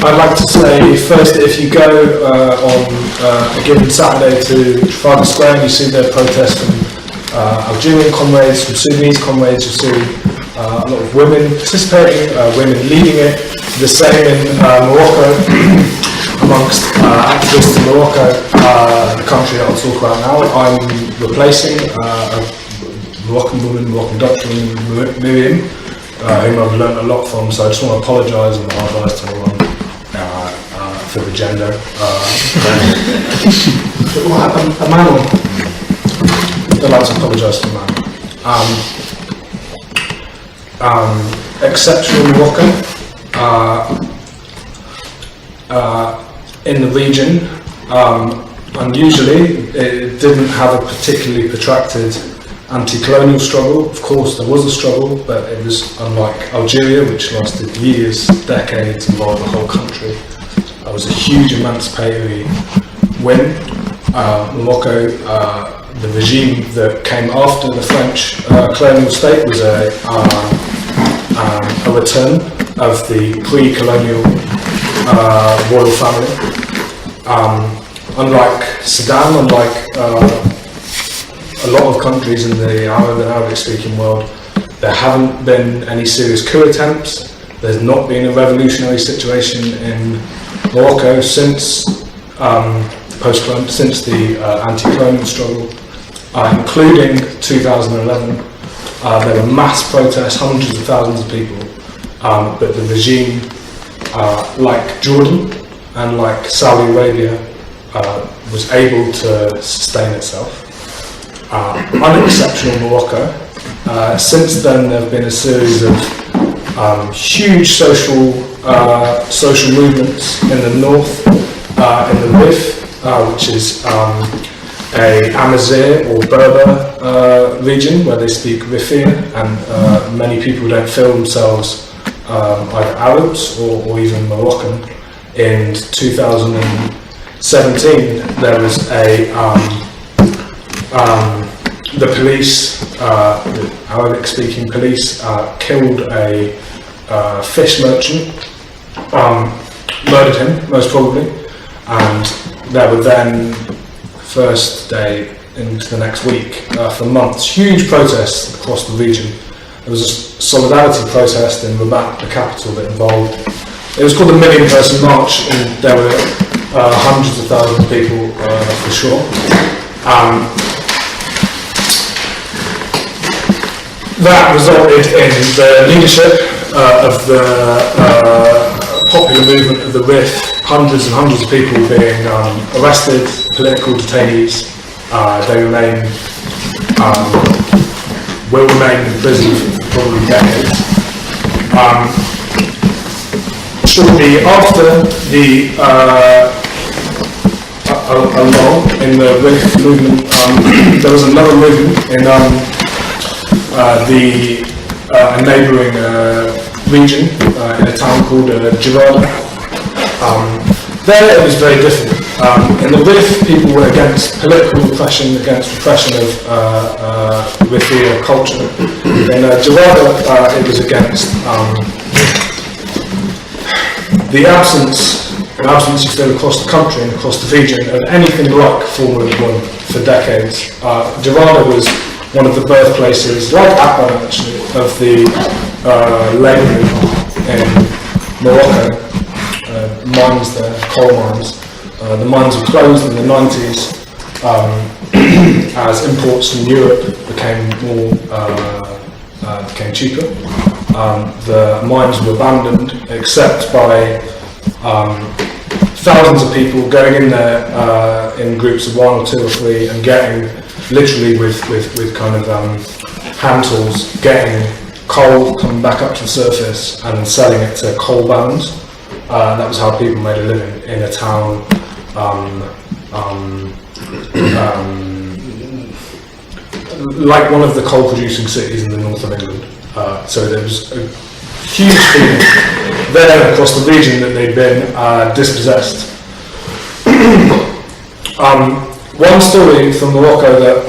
I'd like to say first that if you go on a given Saturday to Trafalgar Square and you see the protest from Algerian comrades, from Sudanese comrades, you see a lot of women participating, women leading it. The same in Morocco, amongst activists in Morocco, the country that I'll talk about now. I'm replacing a Moroccan woman, Moroccan Dutch woman, Miriam, whom I've learnt a lot from, so I just want to apologise and apologise to everyone for the gender. A man, I'd like to apologise to a man. Exceptional Morocco in the region. Unusually, it didn't have a particularly protracted anti-colonial struggle. Of course, there was a struggle, but it was unlike Algeria, which lasted years, decades, involved the whole country. It was a huge emancipatory win. Morocco, the regime that came after the French colonial state, was a return of the pre-colonial royal family. Unlike Sudan, unlike a lot of countries in the Arab and Arabic-speaking world, there haven't been any serious coup attempts. There's not been a revolutionary situation in Morocco since since the anti-colonial struggle, including 2011. There were mass protests, hundreds of thousands of people, but the regime, like Jordan and like Saudi Arabia, was able to sustain itself. Unexceptional Morocco. Since then, there have been a series of huge social movements in the north, in the Rif, which is a Amazigh or Berber region where they speak Rifia, and many people don't feel themselves either Arabs or even Moroccan. In 2017, there was the police, the Arabic-speaking police, killed a fish merchant, murdered him most probably, and there were then, first day into the next week, for months, huge protests across the region. There was a solidarity protest in Rabat, the capital, that involved, it was called the Million Person March, and there were hundreds of thousands of people for sure. That resulted in the leadership of the popular movement of the RIF, hundreds and hundreds of people being arrested, political detainees. They will remain in prison for probably decades. Shortly after the in the RIF movement, there was another movement in a neighbouring region in a town called Girard. There it was very different. In the RIF, people were against political repression, against repression of Rifia culture. In Girard, it was against the absence you feel across the country and across the region of anything like Formula One for decades. Girard was one of the birthplaces, like Akbar actually, of the labour movement in Morocco. Mines there, coal mines. The mines were closed in the 90s as imports from Europe became cheaper. The mines were abandoned except by thousands of people going in there in groups of 1 or 2 or 3 and getting, literally with kind of hand tools, getting coal coming back up to the surface and selling it to coal barons. That was how people made a living in a town like one of the coal producing cities in the north of England. So there was a huge feeling there across the region that they'd been dispossessed. One story from Morocco that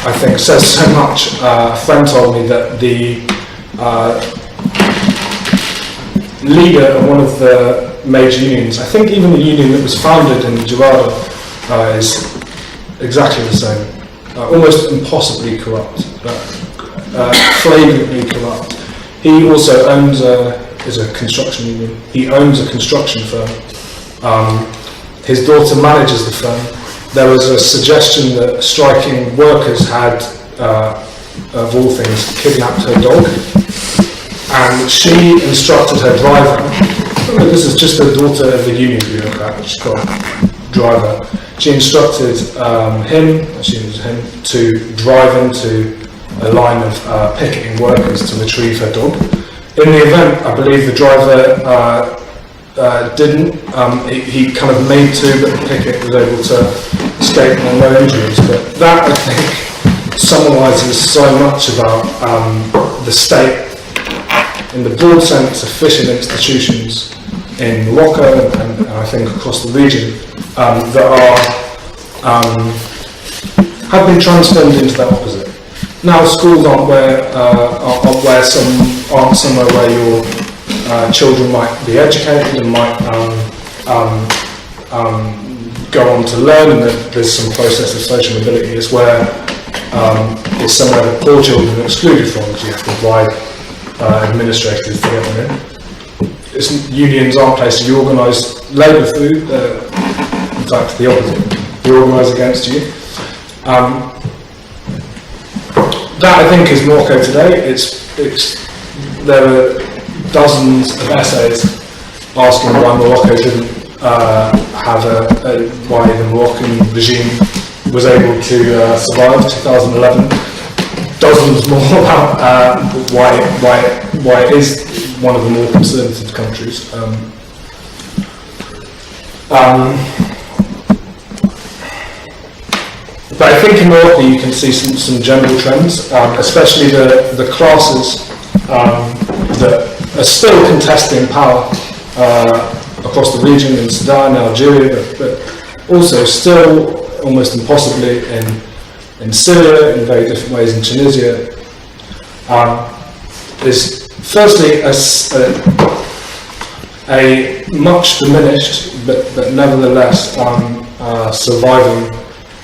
I think says so much. A friend told me that the leader of one of the major unions. I think even the union that was founded in Jarada is exactly the same. Almost impossibly corrupt, flagrantly corrupt. He also owns is a construction union. He owns a construction firm. His daughter manages the firm. There was a suggestion that striking workers had, of all things, kidnapped her dog, and she instructed her driver. This is just the daughter of the union bureaucrat. She's got a driver. She instructed him to drive into a line of picketing workers to retrieve her dog. In the event, I believe the driver didn't. He kind of made to, but the picket was able to escape and no injuries. But that, I think, summarises so much about the state, in the broad sense, official institutions in Morocco and I think across the region that have been transformed into that opposite. Now schools aren't somewhere where your children might be educated and might go on to learn, and there's some process of social mobility. It's where it's somewhere that poor children are excluded from, because you have to bribe administrators to get them in. Unions aren't places you organise labour through, in fact the opposite, they organise against you. That, I think, is Morocco today. There are dozens of essays asking why Morocco didn't why the Moroccan regime was able to survive 2011. Dozens more about why it is one of the more conservative countries. But I think in Morocco you can see some general trends, especially the classes that are still contesting power across the region, in Sudan, Algeria, but also still almost impossibly in Syria, in very different ways in Tunisia. Is firstly a much diminished but nevertheless surviving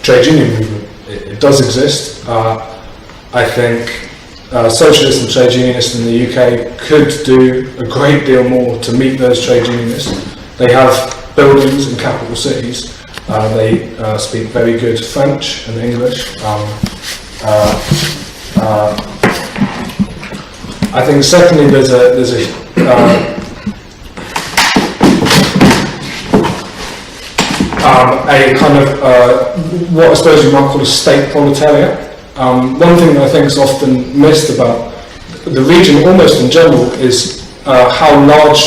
trade union movement. It does exist. I think socialists and trade unionists in the UK could do a great deal more to meet those trade unionists. They have buildings in capital cities. They speak very good French and English. I think secondly there's a kind of what I suppose you might call a state proletariat. One thing that I think is often missed about the region, almost in general, is how large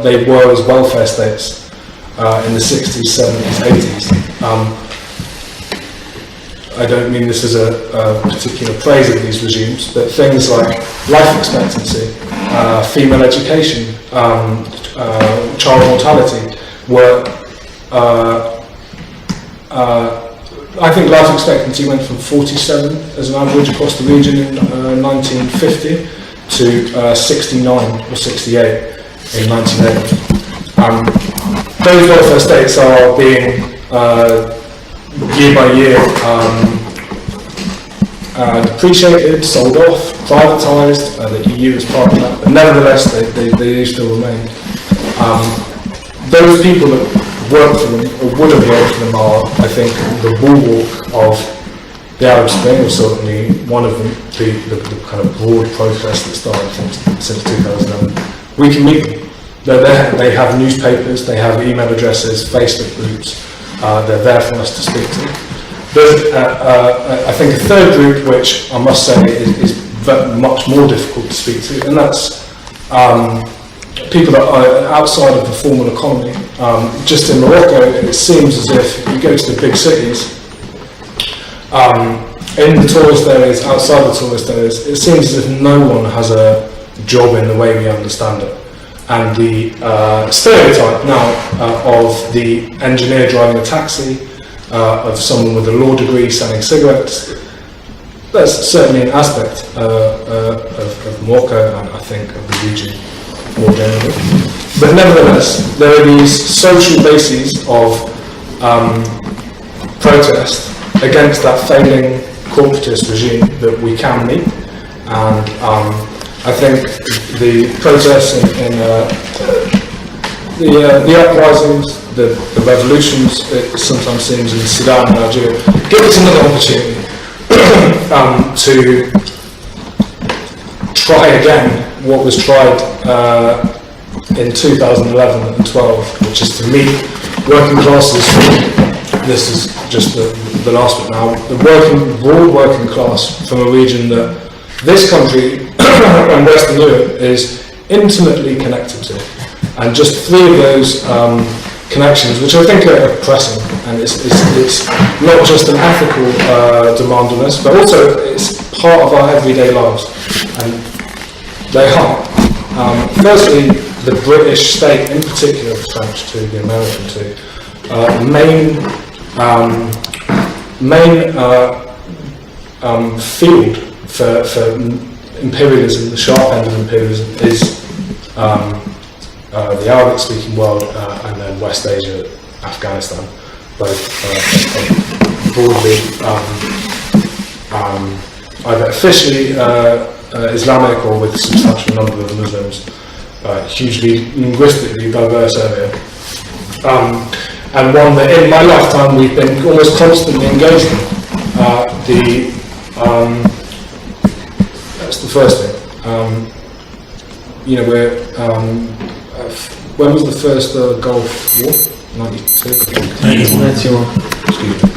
they were as welfare states in the 60s, 70s, 80s. I don't mean this as a particular praise of these regimes, but things like life expectancy, female education, child mortality were I think life expectancy went from 47 as an average across the region in 1950 to 69 or 68 in 1980. Those welfare states are being year by year depreciated, sold off, privatised. The EU is part of that, but nevertheless they still remain. Those people that work for them, or would have worked for them, are, I think, the bulwark of the Arab Spring, or certainly one of them, the kind of broad protest that started since 2011. We can meet them. They're there, they have newspapers, they have email addresses, Facebook groups, they're there for us to speak to. There's, I think, a third group which I must say is much more difficult to speak to, and that's people that are outside of the formal economy. Just in Morocco, it seems as if you go to the big cities, in the tourist areas, outside the tourist areas, it seems as if no one has a job in the way we understand it. And the stereotype now of the engineer driving a taxi, of someone with a law degree selling cigarettes, that's certainly an aspect of Morocco, and I think of the region. more generally. But nevertheless, there are these social bases of protest against that failing corporatist regime that we can meet. And I think the protests in the uprisings, the revolutions, it sometimes seems, in Sudan and Algeria, give us another opportunity to try again what was tried in 2011 and 12, which is to meet working classes. This is just the last bit now. The broad working class from a region that this country and Western Europe is intimately connected to. And just three of those connections, which I think are pressing, and it's not just an ethical demand on us, but also it's part of our everyday lives, and they are. Firstly, the British state, in particular the French too, the American too, main field for imperialism, the sharp end of imperialism, is the Arabic-speaking world and then West Asia, Afghanistan, both broadly either officially Islamic or with a substantial number of Muslims, hugely linguistically diverse area, and one that in my lifetime we've been almost constantly engaged in. That's the first thing. When was the first Gulf War? 92, I think. 91. Excuse me.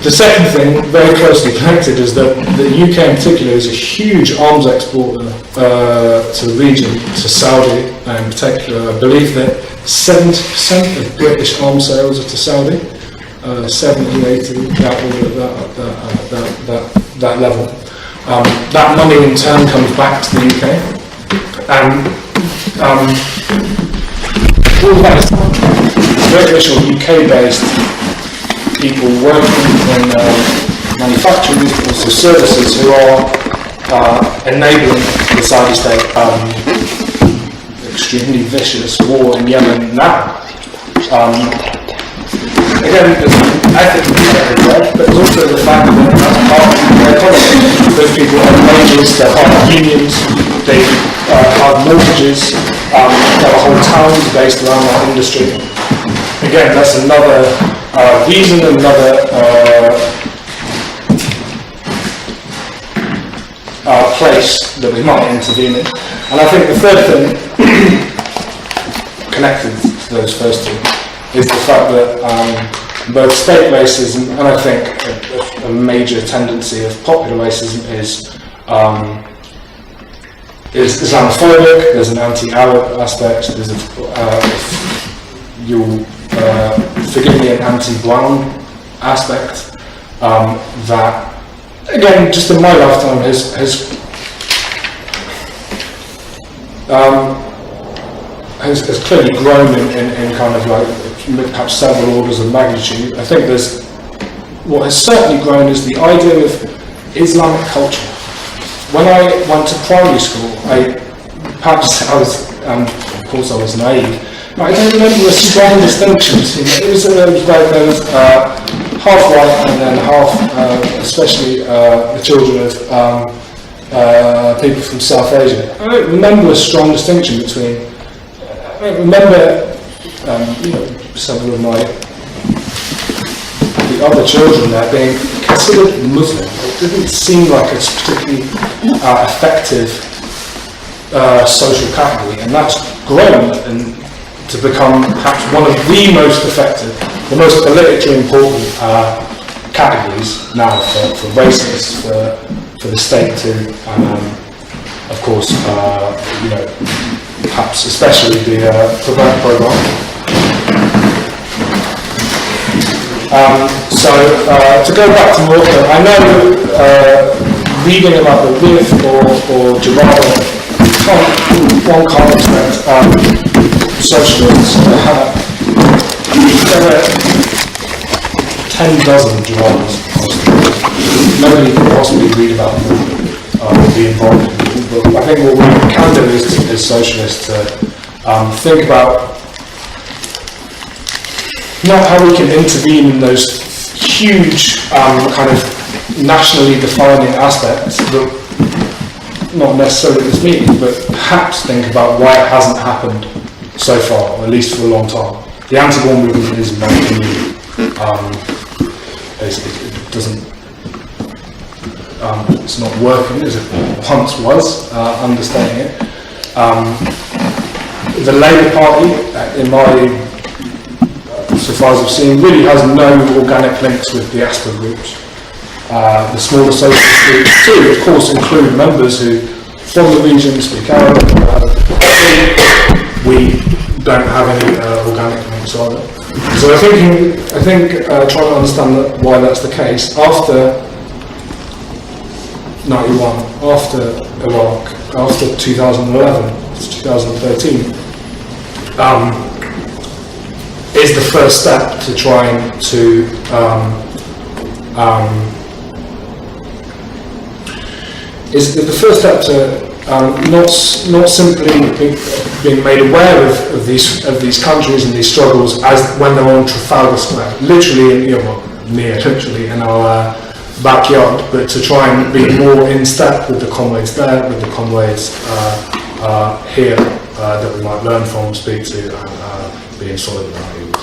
The second thing, very closely connected, is that the UK in particular is a huge arms exporter to the region, to Saudi in particular. I believe that 70% of British arms sales are to Saudi, 70, 80, that level. That money in turn comes back to the UK. And all that British or UK-based people working in manufacturing, also services, who are enabling the Saudi state extremely vicious war in Yemen now. Again, there's ethically there, but there's also the fact that that's part of their economy. Those people have wages, they're part of unions, they have mortgages, there are whole towns based around that industry. Again, that's another reason, another place that we might intervene in. And I think the third thing, connected to those first two, is the fact that both state racism and I think a major tendency of popular racism is Islamophobic. There's an anti-Arab aspect. There's you'll forgive me, an anti-brown aspect that, again, just in my lifetime has clearly grown in kind of like perhaps several orders of magnitude. I think what has certainly grown is the idea of Islamic culture. When I went to primary school, of course I was naive, but I don't remember a strong distinction between it. It was like there was half white and then half, especially the children of people from South Asia. I don't remember a strong distinction between. I remember, several of the other children there being considered Muslim. It didn't seem like a particularly effective social category, and that's grown to become perhaps one of the most effective, the most politically important categories now for racists, for the state to, of course, perhaps especially the Prevent programme. To go back to Morocco, I know reading about the RIF or Jarrah, one can't expect socialists. There were 10 dozen Jarrahs. Nobody could possibly read about them or be involved in them, but I think what we can do as socialists to think about not how we can intervene in those huge kind of nationally defining aspects, but not necessarily this meeting, but perhaps think about why it hasn't happened so far, or at least for a long time. The anti-war movement is not new. It doesn't. It's not working as it once was. Understating it. The Labour Party, in my so far as I've seen, really has no organic links with diaspora groups. The smaller socialist groups too, of course, include members who, from the region, speak Arabic. We don't have any organic links either. So I think trying to understand why that's the case, after 91, after Iraq, after 2011, 2013, is the first step to trying to is the first step to not simply being made aware of these countries and these struggles as when they're on Trafalgar Square, literally literally in our backyard, but to try and be more in step with the comrades there, with the comrades here that we might learn from, speak to, and be in solidarity with.